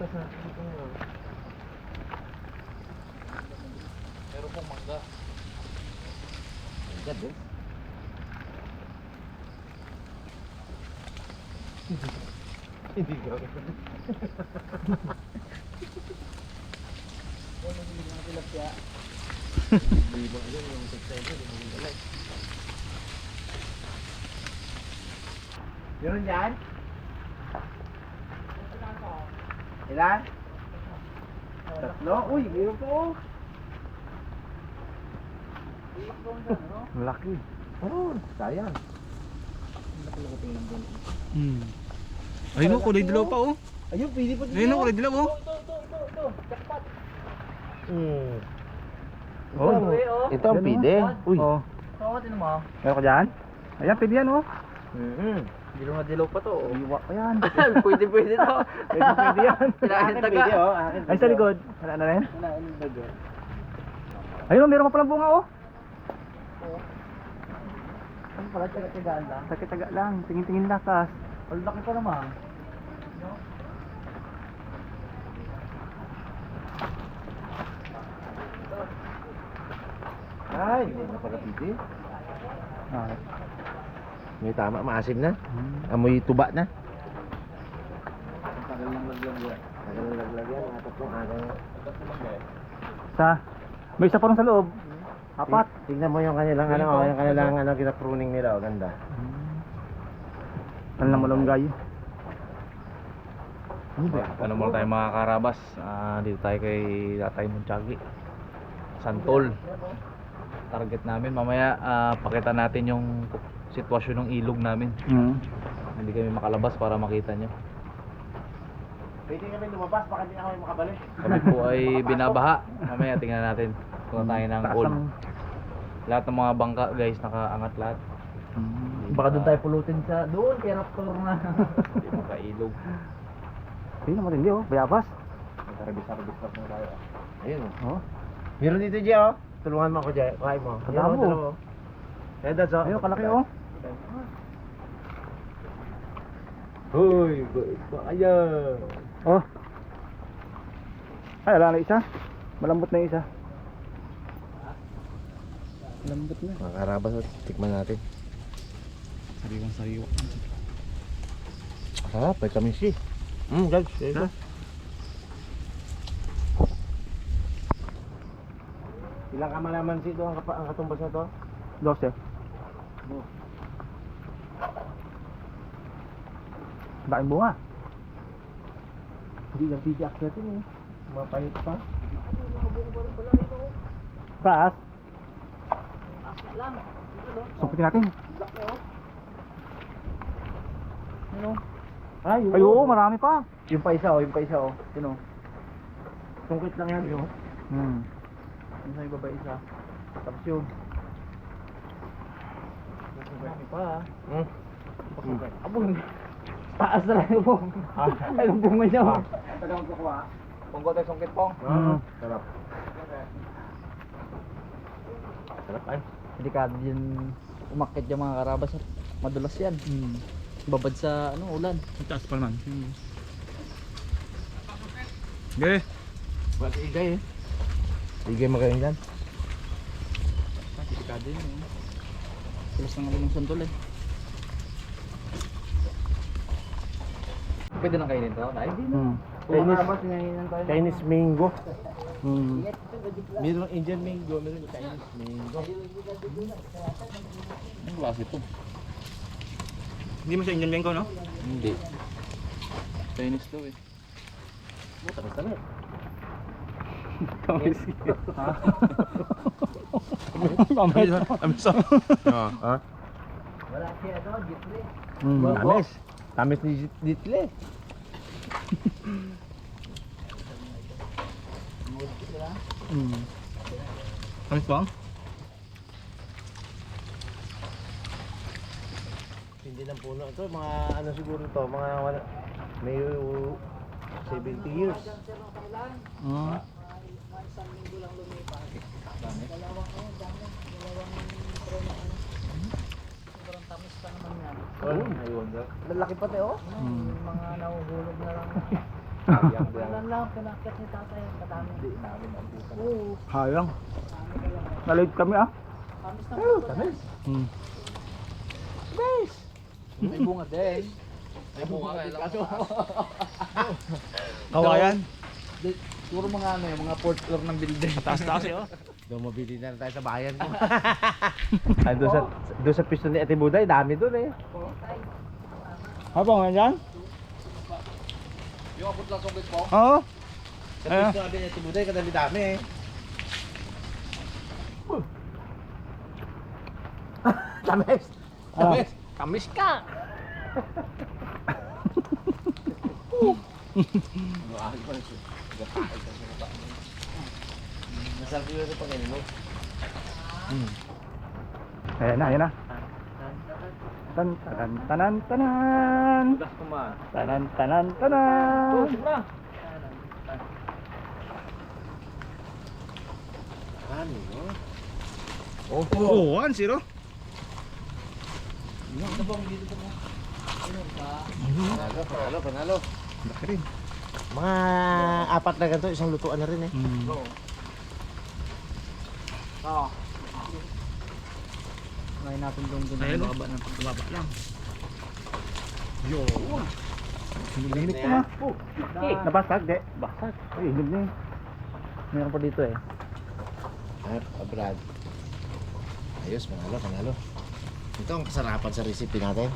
sa dito ngayon. Meron pong mangga. Mangga din. Hindi ka. Ano hindi mga tilapia? Hindi ba yun yung subscriber, hindi mo galay. Meron dyan? Ilan? Tatlo? Uy, meron po. Malaki. Oh, sayang. Ayun o, kulay dilaw pa oh. Ayun, pili pa dito. Ayun o, kulay dilaw oh. Ito. Jackpot. Oh, Ito ang pide. Uy. Oh. Oo, tinan mo. Meron ka dyan? Ayan, pwede yan oh. Dilaw na dilaw pa to. Iwa pa yan. Pwede to. Pwede yan. Akin taga. Ay, sa likod. Wala na rin? Wala, anong taga. Ayun, meron pa palang bunga oh. Ano pala, taga-tagaan lang? Taga-taga lang. Tingin-tingin lakas. Ang laki pa naman. Ay, hindi na pala pide. Ah. May tama, maasim na. Amoy tuba na. Tagal lang laglag yan. Tagal ng laglag yan, mga tatlong araw. Sa, may isa pa rin sa loob. Apat. Tingnan mo yung kanilang yung kanilang kinapruning nila, oh, ganda. Ano lang malunggay. Ano muna tayo mga karabas, dito tayo kay Tatay Munchagi, Santol. Target namin mamaya, pakita natin yung sitwasyon ng ilog namin. Hindi kami makalabas para makita nyo. Pwede kami lumabas, baka hindi ako makabalik. Kami po ay binabaha. Mamaya tingnan natin kung tayo ng gold. Lahat ng mga bangka guys, nakaangat lahat. Baka doon tayo pulutin sa doon, kay Raptor na. Hindi makailog. Ayun naman hindi oh, bayabas. Nagkarabis-arbis na tayo. Ayun, Oh. meron dito, Jay, oh. Tulungan mo ako, Jay. Kain mo. Ang dami, oh. Kaya that's all. Ayun, kalaki oh. Hoy, ayan. Oh. Ay, wala na isa. Malambot na isa. Malambot na. Mga karabas, tikman natin. Sariwang sariwa. Sarap, may tamis eh. Guys, ito. Ilang kamalaman ito ang katumbas na to? 12. Daking bunga. Hindi lang titiak natin eh. Mapahit pa. Taas. Sumpitin natin. Ano? Ay, Ay, oo, marami pa. Yung pa isa, oh. Sino? Sungkit lang yan, yun. Yung sa ibaba isa. Tapos yun. Marami pa, Abo, taas na lang yung bong. Ay, yung bunga niya, oh. Tagang kukuha. Punggo tayo sungkit pong. Sarap. Sarap ay. Delikado yun umakyat yung mga karabas at madulas yan. Babad sa ulan. Taas pa naman. Okay. Wala si Igay eh. Igay magaling dyan. Delikado yun. Tulas ng alin ng santol eh. Pwede nang kainin to? Dahil di na. Chinese mango. Hmm. Meron Indian mango, meron Chinese mango. Ang klase ito? Hindi mo siya Indian mango, no? Hindi. Chinese to eh. Tamis-tamis. Tamis. Tamis. Ha? Wala siya ito, gitli. Tamis. Tamis ni Ditle. Tamis ba? Hindi ng puno. Ito, mga ano siguro to, mga wala, may 70 years. Sobrang tamis pa naman yan. Ayun. Lalaki pati oh. Mga nahuhulog na lang. Sayang Kailan lang, pinakit ni tatay ang kadami. Hindi namin abutan. Oo, Hayang. Nalate kami ah. kamis na po. Tamis. Hmm. May bunga din. May bunga ka lang. Kawayan. Siguro mga ano yung mga fourth floor ng building. Taas-taas eh oh. Doon mabili na tayo sa bayan ko. Ay, doon sa pisto ni Ate Buday, dami doon eh. Habang yan? Yung abot lang sungkit po. Oo. Sa pisto ni Ate Buday, kadami-dami eh. Tamis! Tamis! Kamis ka! Nasal ko yun pag mo. Ayan na, ayan na. Tan tanan tanan tanan. Gas kuman. Tanan tanan tanan. Ano yun? Oh, 1-0. Panalo. Laki rin. Mga apat na ganito, isang lutuan na rin eh. Oo. Ngayon natin doon doon Ayun, ang oh. baba ng Baba lang. Yo. Hinog pa nga. Nabasag, de. Basag. Ay, hinog na eh. Meron pa dito eh. Brad. Ayos, panalo. Ito ang kasarapan sa recipe natin.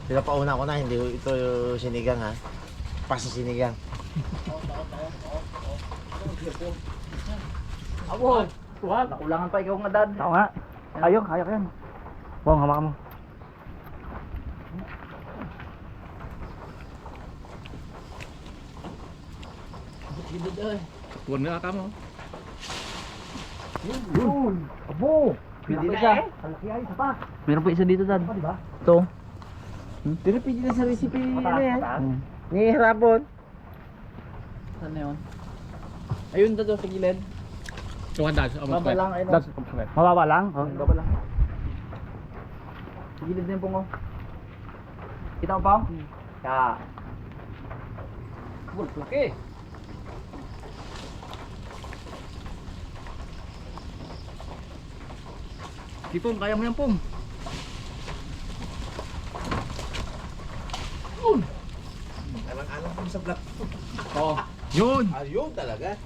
Pinapauna ko na, hindi ito sinigang ha. Pasa sinigang. Abo! Tuwag! Nakulangan pa ikaw nga dad. Tao nga. Ayaw ko yan. Bong, hawakan mo. Gidid eh. Tuwan nga ka mo. Abo! Meron pa isa. Malaki ay, isa pa. Meron pa isa dito dad. Di ba? Ito. Pero pwede na sa recipe Mataas, yan. mataas. Ni Rabon. Saan na yun? Ayun dad sa gilid. Tuwan dad. Baba lang ayun. That's mababa lang. Oh. Baba lang. Sa gilid din po mo. Kita mo pa? Ya. Wala, laki. Di Pong, kaya mo yan Pong. Alang-alang ko sa black. Oo. Yun. Ayun talaga.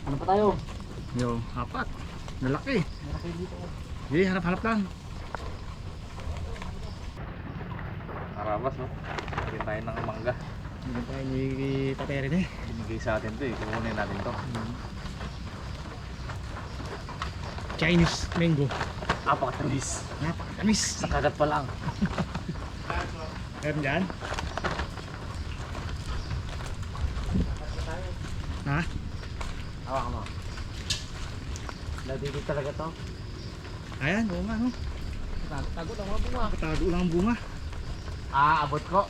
Ano pa tayo? Yo, apat. Nalaki. Hindi, harap-harap lang. Karabas no. Bigyan tayo ng mangga. Hindi tayo ni Tatay rin eh. Binigay sa atin to eh. Kukunin natin to. Chinese mango. Napakatamis. Napakatamis. Sa kagat pa lang. Meron dyan? Ha? Hawak mo. Nadidid talaga to. Ayan, oo nga no. Tago lang mga bunga. Tago lang ang bunga. Abot ko.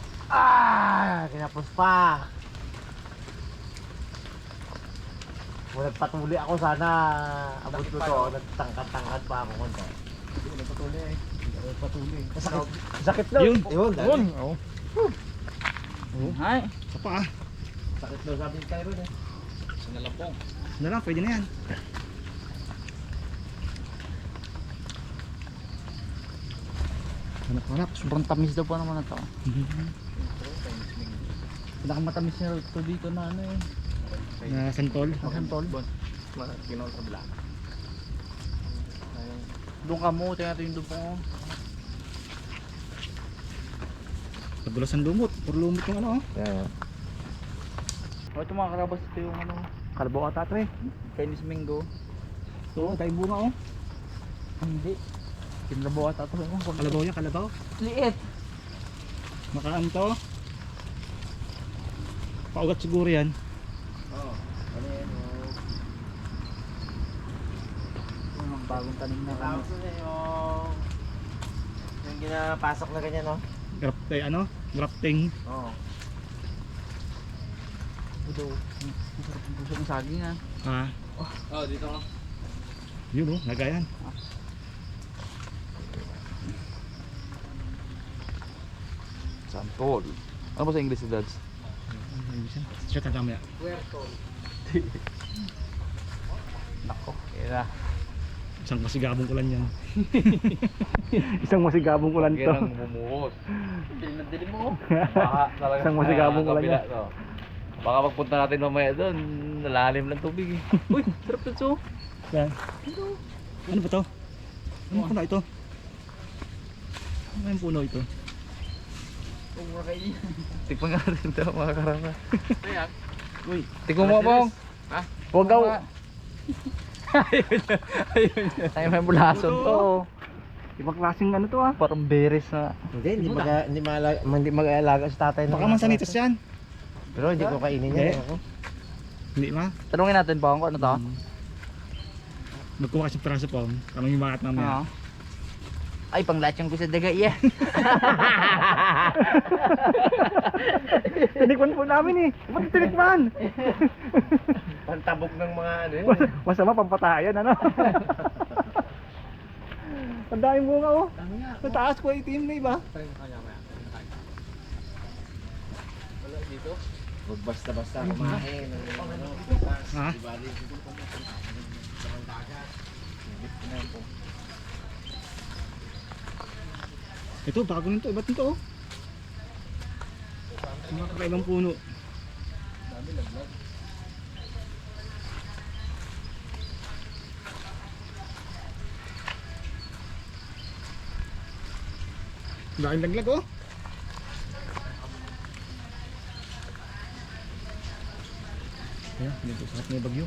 Kinapos pa. Kung nagpatuli ako sana abot ko to. Nagtangkad-tangkad pa ako konti. Sakit. Sakit daw. Yun. Yun. Yun. Oo. Hay. Isa pa ah. Sakit daw sabi ni Tyron eh. Sinalampong. Na lang, pwede na yan. Hanap-hanap. Sobrang tamis daw po naman na to. Pinakamatamis niya ito dito na ano eh. Na santol. Masantol. Ginawa sa black. Doon ka mo, tingnan natin yung doon po. Padulas ang lumot. Puro lumot yung ano oh. Yeah. O ito mga karabas, ito yung ano, Kalabaw ata ito eh. Chinese mango. Ito, tayo bunga oh. Hindi. Kinlabaw ata ito. Kalabaw yan, kalabaw. Liit. Makaan to. Paugat siguro yan. Oo. Ano yan? Yung bagong tanim na kami. Tawag ko na yung ginapasok na ganyan no? Graftay ano? Grafting. Oo. Ito. Masarap ang puso ng saging ah. Ha? Oh, dito no. Yun oh, lagayan. Santol. Ano ba sa English si Dads? Siya tatama ya. Nako, yun na. Isang masigabong ko lang yan. Isang masigabong ko lang to. Kaya nang bumuhos. Dili mo. Baka talaga Isang masigabong ko lang kabila, yan. no? Baka pagpunta natin mamaya doon, nalalim lang tubig eh. Uy, sarap to, so. Yan. Ano ba to? Ano puno ito? Ano yung puno ito? Tikman nga natin ito mga karama. Uy, Tikman mo bong. Ha? Huwag daw. Ay, may bulason to. ibang klaseng ano to ah. Parang beres na. Hindi mag-aalaga sa tatay. Baka mansanitas yan. Pero hindi ko kainin Hindi. yan. Ako. Hindi ma. Tanungin natin pa kung ano to. Magkuha kasi piraso po. Kaming yung makat mamaya. Oo. Ay, pang lahat yung gusto daga iya. Tinikman po namin eh. Ba't tinikman? Pantabog ng mga ano yun. Masama pampatayan ano. Ang daming bunga oh. Sa taas po itim na iba. Huwag basta-basta kumain. Ha? Ito bago nito, iba't nito oh. Mga kakaibang puno. Laking laglag oh. Ayan, dito sa may bagyo.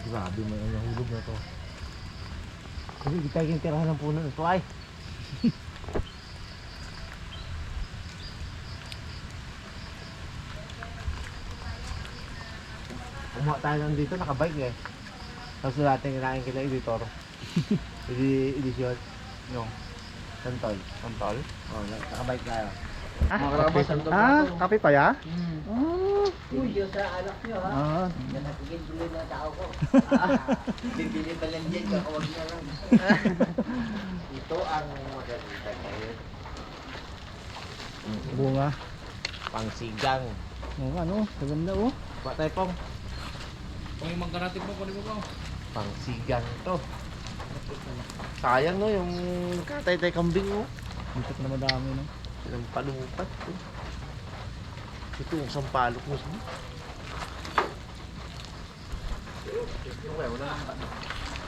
Grabe mo yung nahulog na to. Kasi hindi tayo kinitirahan ng puno nito ay. Umuha tayo lang dito, nakabike eh. Tapos natin kinain kita editor. Edisyon. Yung Santol. santol. Oh, nakabike tayo. Mga karabas, ang Ah, kape pa ya? Uy, yung sa anak nyo ha. Ah. Yan nakikid tuloy na tao ko. Bibili pa lang dyan, kakawag niya lang. Ito ang maganda ngayon. Bunga. Pangsigang. Oo ano, maganda oh. Ba tayo pong? Kung yung mangga natin mo, kunin mo ba? Pangsigang to. Sayang no, yung katay-tay kambing mo. Dito pa na madami no. Silang palupat. Oh. Ito yung sampalok mo sa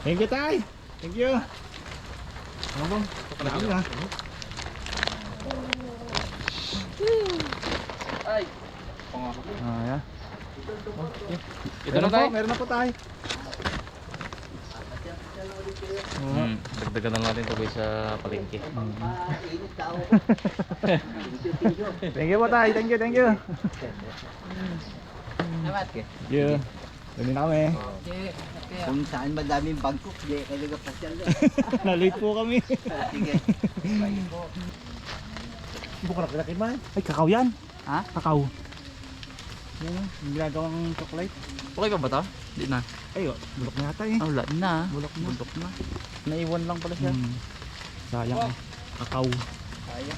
Thank you tay. Thank you. Ano bang? Dami na. Ay, Ah, ya. Ito na tayo. Meron na po tayo. Dagdagan na natin ito guys sa palengke. mainit tao ko. Thank you po tayo. Thank you, thank you. Namat ke? Thank you. Dami na kami. Kung saan madaming Bangkok, di kayo nagpasyal doon. Na-late po kami. Sige. Bukan na man. Ay, kakao yan. Ha? Kakao. Yan oh, yung ginagawang chocolate. Okay pa ba to? Di na. Ay, oh, bulok na yata eh. Ah, wala na. Bulok na. Bulok na. Naiwan lang pala siya. Sayang eh. Kakao. Kaya.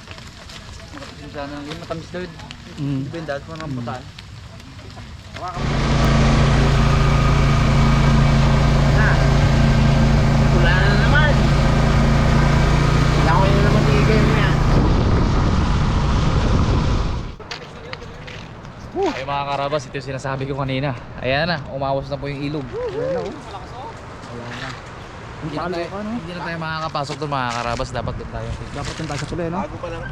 Makapagin sana yung matamis daw. Mm. Di ba yung dahil mo ng putaan? Wala na naman. Wala ko yun naman tigay mo yan. Ay mga karabas, ito yung sinasabi ko kanina. Ayan na, umawas na po yung ilog. Hindi na tayo, hindi na tayo makakapasok doon mga karabas. Dapat doon tayo. Dapat yung tayo sa kulay, no? Bago pa lang,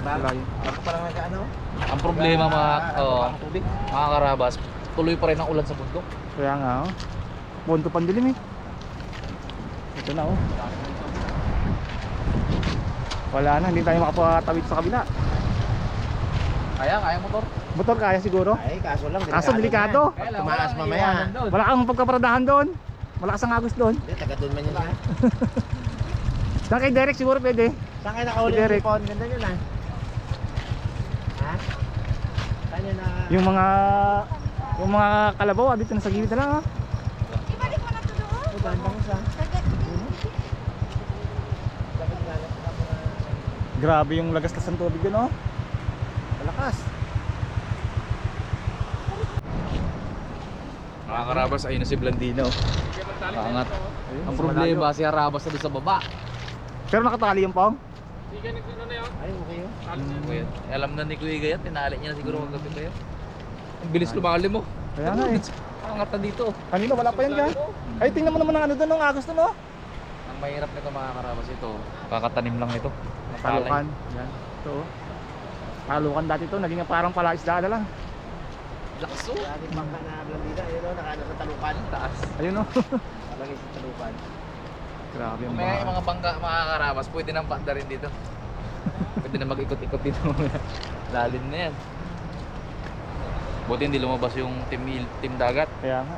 bago pa lang nag-ano. Ang problema mga karabas, tuloy pa rin ang ulan sa bundok. Kaya nga, oh. Punto pandilim eh. Ito na, oh. Wala na, hindi tayo makapatawid sa kabila. Kaya motor. Motor kaya siguro. Ay, kaso lang. Kaso delikado. Tumaas mamaya. Wala kang pagkaparadahan doon. Malakas ang agos doon. Hindi, taga doon man yun ha. Saan kay Derek siguro pwede. Saan kayo nakahuli ng Derek. hipon? Ganda yun ha. Ha? Saan yun na? Yung mga kalabaw, dito na sa gilid na lang ha. Ibalik mo na to doon. Saan bang sa? Grabe yung lagas ng tubig yun, oh. Malakas. Mga karabas, ayun na si Blandino. Kaangat. Ang problema, si Harabas na doon sa baba. Pero nakatali yung pong. Ay, okay yun. Kuya, alam na ni Kuya Gayat, tinali niya na siguro kagabi kayo. Ang bilis lumakali mo. Kaya nga eh. Angat na dito. Kanina wala pa yan dyan. Ay, tingnan mo naman ang ano doon, ang agos doon, oh. Ang mahirap nito mga karabas ito, kakatanim lang ito. Palukan. Yan. Ito, oh. Palukan dati to, naging parang palaisdaan na lang. Lakso. Ating bangka na Blandina, yun o, nakaano sa talukan. Taas. Ayun, oh. Lagi sa talukan. Grabe yung May bahay. mga bangka mga karabas, pwede nang banda rin dito. Pwede na mag-ikot-ikot dito. Lalim na yan. Buti hindi lumabas yung team dagat. Kaya nga.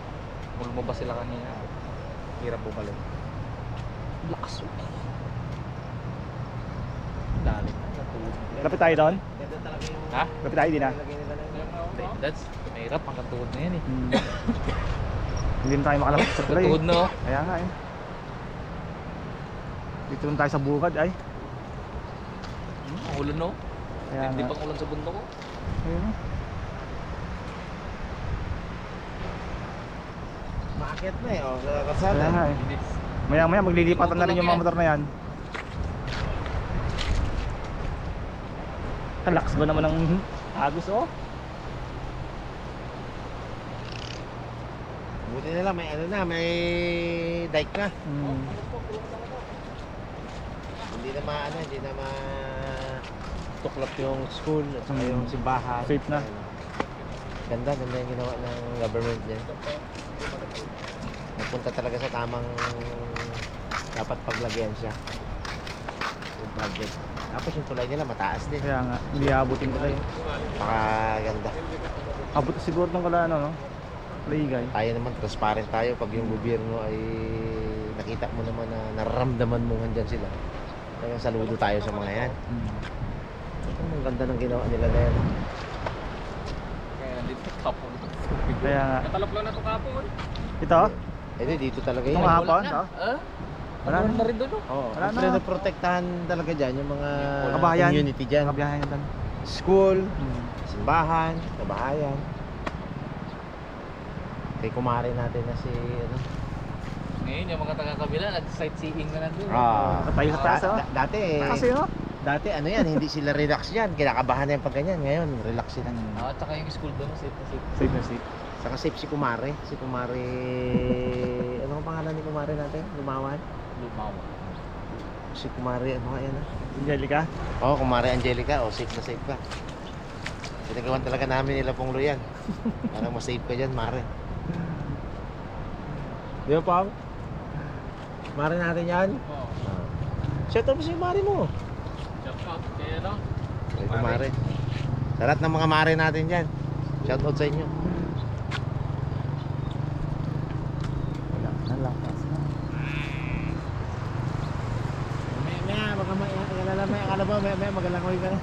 Kung lumabas sila kanina, hirap po pala. Lakas. Lalim na. Lapit tayo doon. Ganda talaga yung Ha? Lapit tayo din, ah. lagay nila na yun. That's mahirap ang katuhod na yan eh. Hindi na tayo makalapit sa tulay. Katuhod no? Kaya nga eh. Dito na tayo sa bukad ay. Ang ulan no? Kaya Hindi nga. pang ulan sa bundok ko. Ayun, oh. Maakyat na eh, o, sa Kaya kalsada. nga eh. Maya maya maglilipatan na rin yung mga motor na yan. Kalaks ba naman ang agos, oh? Buti na lang, may ano na, may dike na. Hindi na maano, hindi na tuklap yung school at saka yung simbahan. Safe na. Ganda yung ginawa ng government dyan. Napunta talaga sa tamang dapat paglagyan siya. Yung project. Tapos yung tulay nila mataas din. Kaya nga, hindi abutin ko tayo. Pakaganda. Abot siguro nung kala ano, no? Playgay. Tayo naman, transparent tayo pag yung gobyerno ay nakita mo naman na nararamdaman mo nandyan sila. Kaya saludo tayo sa mga yan. Ang ganda ng ginawa nila na yan. Kaya dito kapon. Kaya nga. Natalap lang na ito kapon. Ito? Eh dito talaga Itong yun. hapon, na. no? Wala na rin doon. Oo, Wala wala na. protektahan talaga dyan yung mga Kabahayan. community dyan. Nakabiyahe yan doon. School, simbahan, kabahayan. Kay kumare natin na si ano. Ngayon yung mga taga-kabila, nag-sightseeing na nandun. Tayo sa taas, oh. Dati Kasi, oh. dati ano yan, hindi sila relax yan. Kinakabahan na yung pag ganyan. Ngayon, relax sila. At saka yung school doon, safe na safe. Safe na safe. Saka safe si Kumare. Si Kumare... ano ang pangalan ni Kumare natin? Lumawan? Lumawa. Si Kumare, ano nga yan ah? Angelica. Oo, Kumare Angelica. O, safe na safe ka. Pinagawan talaga namin nila pong yan. Parang mas safe ka dyan, Mare. Di ba, Pao? Mare natin yan? Oo. Shout out mo si Mare mo. Shout out, kaya no? Ay, Kumare. Sa lahat ng mga Mare natin dyan. Shout out sa inyo. Wala na lakas na. Maya, baka may akala mo, may magalangoy ka na.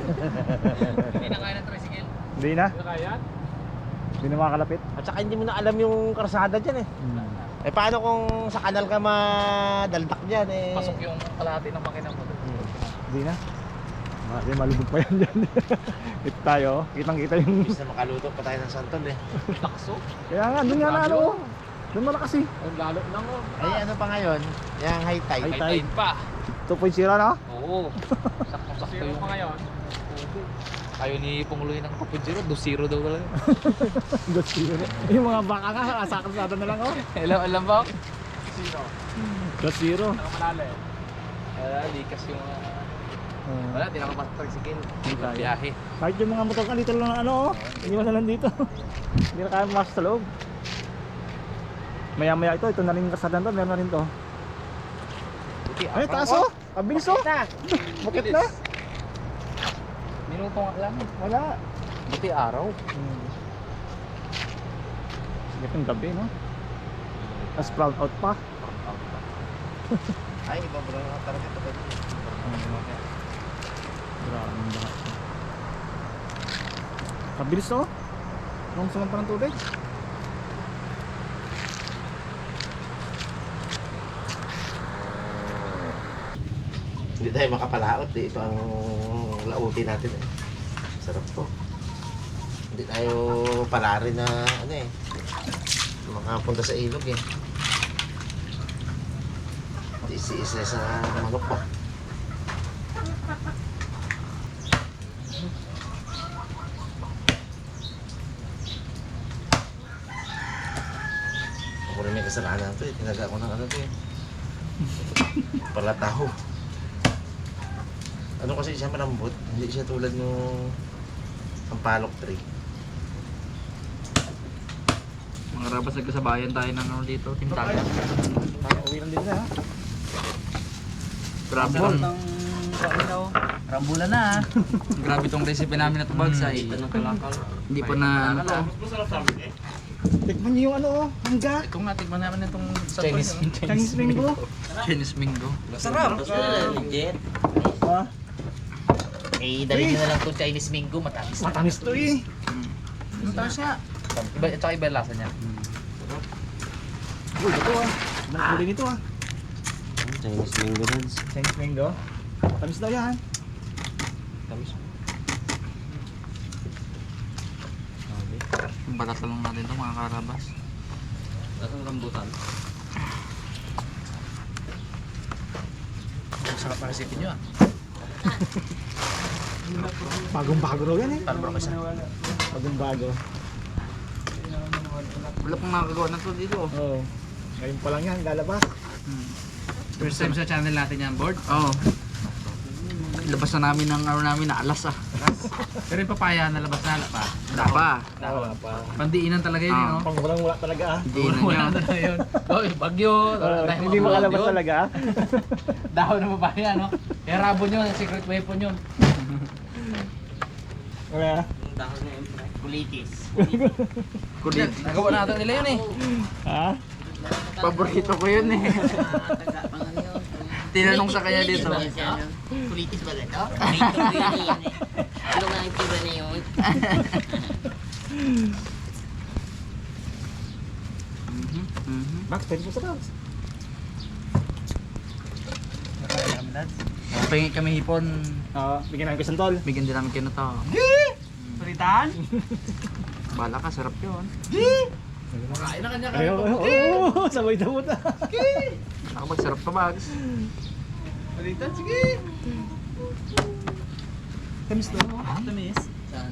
Hindi na kaya ng tricycle. Hindi na. Hindi na kaya? Hindi na makalapit. At saka hindi mo na alam yung karsada dyan eh. Eh paano kung sa kanal ka madaldak dyan eh? Pasok yung kalahati ng makina mo. Hindi na. Hindi malubog pa yan dyan. Ito tayo, oh. Kitang-kita yung... Imbis na makaluto pa tayo ng santol eh. Takso? Kaya nga, doon nga na ano, oh. Doon malakas eh. Ang lalo lang oh. Ay ano pa ngayon? Yung high tide. High High tide pa. 2.0 na? Oo. Sakto-sakto yung pa ngayon. Ayaw ni Panguluhin ng 2.0, 2.0 daw talaga. 2.0. Yung mga baka nga, asakasada na lang, oh. Alam ba? 2.0. Malalim. Likas yung... Wala, di na kapasok tricycle. tayo. Biyahe. Kahit yung mga motor ka dito lang na ano, oh. Hindi mo na lang dito. Hindi na kaya mas sa loob. Maya-maya ito na rin yung kasadan to, meron na rin to. Ay, taas oh! Kabilis oh! Bakit na? Minuto nga lang. Wala. Buti araw. Sige yung gabi, no? Tapos proud out pa. Ay, iba ba lang talaga ito? Grabe yung lahat. Kabilis oh! Nung sunod pa ng tubig. Hindi tayo makapalaot eh. Ito ang lautin natin eh. Sarap to. Hindi tayo palari na ano eh. Nakapunta sa ilog eh. Isa sa manok pa. Ako rin may kasalanan to eh. Tinaga ko ng ano to eh. Palataho. Ano kasi siya malambot. Hindi siya tulad nung ampalok tree. Mga karabas, nagkasabayan tayo ng ano dito, timtagan. Uwi lang din na ha. Grabe tong Rambulan na ah. grabe tong recipe namin na tubagsay. Hindi pa na ano to. Tikman niyo yung ano oh, hangga. Ito nga, tikman namin itong Chinese mango. Chinese mango. Sarap. Ha? Eh, dali nyo na lang itong Chinese mango, matamis. Matamis to eh. Matamis nga. Iba, ito iba yung lasa niya. Uy, ito ah. Nagkulay nito ah. Chinese mango nuts. Chinese mango. Matamis daw yan. Tamis. Yung balatan lang natin ito mga karabas. Lasang rambutan. Sarap na recipe nyo ah. Bagong-bago raw yan eh. Parang bro kasi. Bagong-bago. Wala pong nakagawa na to dito. Oo. Ngayon pa lang yan, lalabas. First time sa channel natin yan, board? Oo. Labas na namin ng ano namin na alas ah. Pero yung papaya, nalabas na pa. Wala pa. Wala pa. Pandiinan talaga yun, Ah. no? Pang walang-wala talaga ah. Hindi na Wala nyo. na yun. Oy, bagyo. Dahil Hindi mga makalabas bagyo. talaga ah. Dahon ng papaya, no? Yung rabon yun, secret weapon yun. Wala. Kulitis. Kulit. Nagawa natin nila yun eh. Ha? Paborito ko yun eh. Tinanong sa kanya dito. Kulitis ba ito? Kulitis ko yun eh. Ano nga ang tiba na yun? Max, pwede mo sa Max. Pengi kami hipon. Bigyan namin ko santol. Bigyan din namin kayo na to. Palitan? Bahala ka, sarap yun. Kain na kanya Ayaw, oo, sabay na mo ta. Nakapag sarap to bags. Palitan, sige. Tamis to. Tamis. Saan?